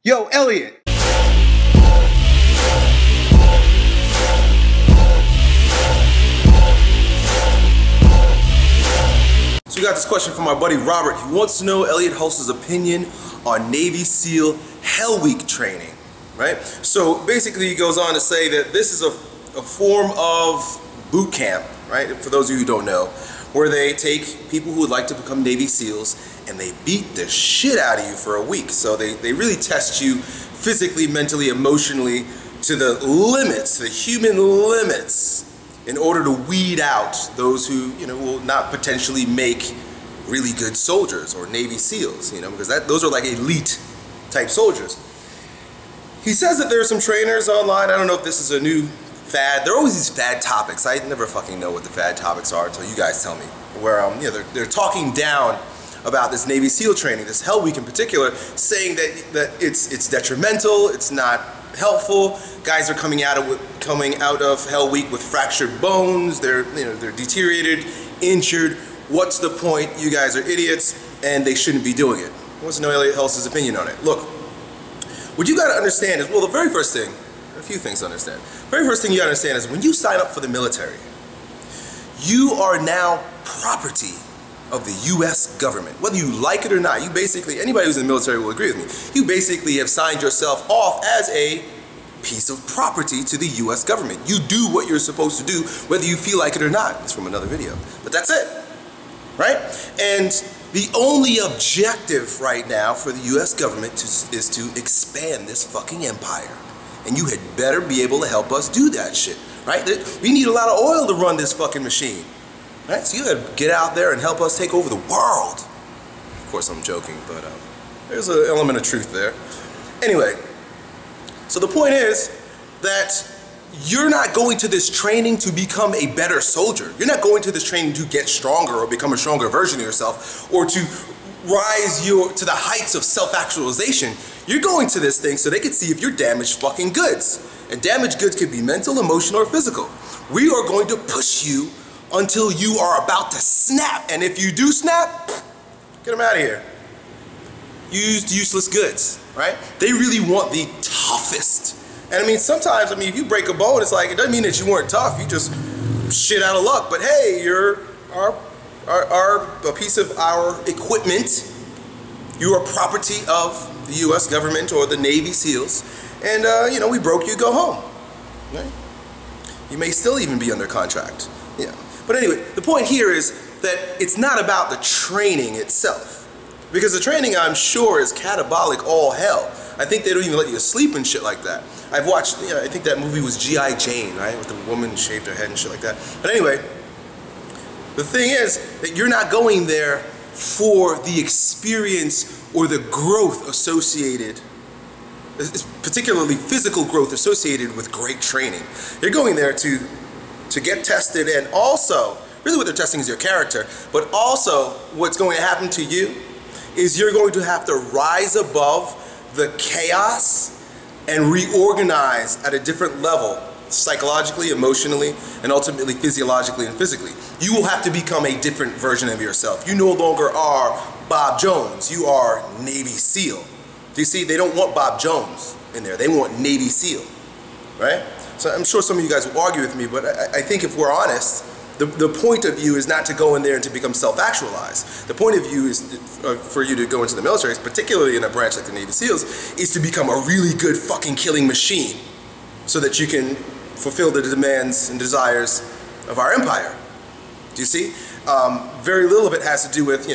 Yo, Elliot! So we got this question from our buddy Robert. He wants to know Elliot Hulse's opinion on Navy SEAL Hell Week training, right? So basically he goes on to say that this is a form of boot camp, right? For those of you who don't know, where they take people who would like to become Navy SEALs and they beat the shit out of you for a week. So they really test you physically, mentally, emotionally to the limits, the human limits, in order to weed out those who, will not potentially make really good soldiers or Navy SEALs, because those are like elite type soldiers. He says that there are some trainers online. I don't know if this is a new fad. There are always these fad topics. I never fucking know what the fad topics are until you guys tell me. Where they're talking down about this Navy SEAL training, this Hell Week in particular, saying that it's detrimental, it's not helpful. Guys are coming out of Hell Week with fractured bones. They're deteriorated, injured. What's the point? You guys are idiots, and they shouldn't be doing it. He wants to know Elliot Hulse's opinion on it. Look, what you got to understand is, well, the very first thing, a few things to understand. The very first thing you got to understand is when you sign up for the military, you are now property of the U.S. government. Whether you like it or not, you basically, anybody who's in the military will agree with me, you basically have signed yourself off as a piece of property to the U.S. government. You do what you're supposed to do, whether you feel like it or not. It's from another video. But that's it, right? And the only objective right now for the U.S. government is to expand this fucking empire. And you had better be able to help us do that shit, right? We need a lot of oil to run this fucking machine. Right? So you gotta get out there and help us take over the world. Of course I'm joking, but there's an element of truth there. Anyway, so the point is that you're not going to this training to become a better soldier. You're not going to this training to get stronger or become a stronger version of yourself or to rise to the heights of self-actualization. You're going to this thing so they can see if you're damaged fucking goods. And damaged goods could be mental, emotional, or physical. We are going to push you until you are about to snap. And if you do snap, get them out of here. Used useless goods, right? They really want the toughest. And I mean, sometimes, if you break a bone, it's like, it doesn't mean that you weren't tough. You just shit out of luck. But hey, you're a piece of our equipment. You are property of the U.S. government or the Navy SEALs. And, we broke you, go home. Right? You may still even be under contract. Yeah. But anyway, the point here is that it's not about the training itself. Because the training, I'm sure, is catabolic all hell. I think they don't even let you sleep and shit like that. I've watched, I think that movie was G.I. Jane, right? With the woman shaved her head and shit like that. But anyway, the thing is that you're not going there for the experience or the growth associated, particularly physical growth associated with great training. You're going there to get tested, and also, really what they're testing is your character, but also what's going to happen to you is you're going to have to rise above the chaos and reorganize at a different level, psychologically, emotionally, and ultimately physiologically and physically. You will have to become a different version of yourself. You no longer are Bob Jones, you are Navy SEAL. Do you see, they don't want Bob Jones in there, they want Navy SEAL, right? So I'm sure some of you guys will argue with me, but I think if we're honest, the point of view is not to go in there and to become self-actualized. The point of view is for you to go into the military, particularly in a branch like the Navy SEALs, is to become a really good fucking killing machine so that you can fulfill the demands and desires of our empire. Do you see? Very little of it has to do with,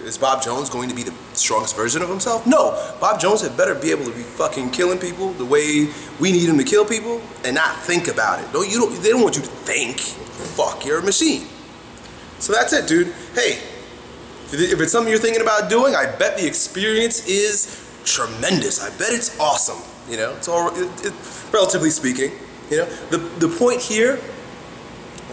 is Bob Jones going to be the strongest version of himself? No. Bob Jones had better be able to be fucking killing people the way we need him to kill people and not think about it. They don't want you to think. Fuck, you're a machine. So that's it, dude. Hey, if it's something you're thinking about doing, I bet the experience is tremendous. I bet it's awesome. It's all, relatively speaking. The point here,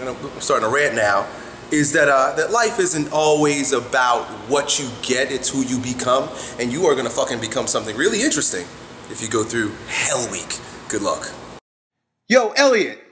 I'm starting to rant now, is that life isn't always about what you get, it's who you become, and you are gonna fucking become something really interesting if you go through Hell Week. Good luck. Yo, Elliot!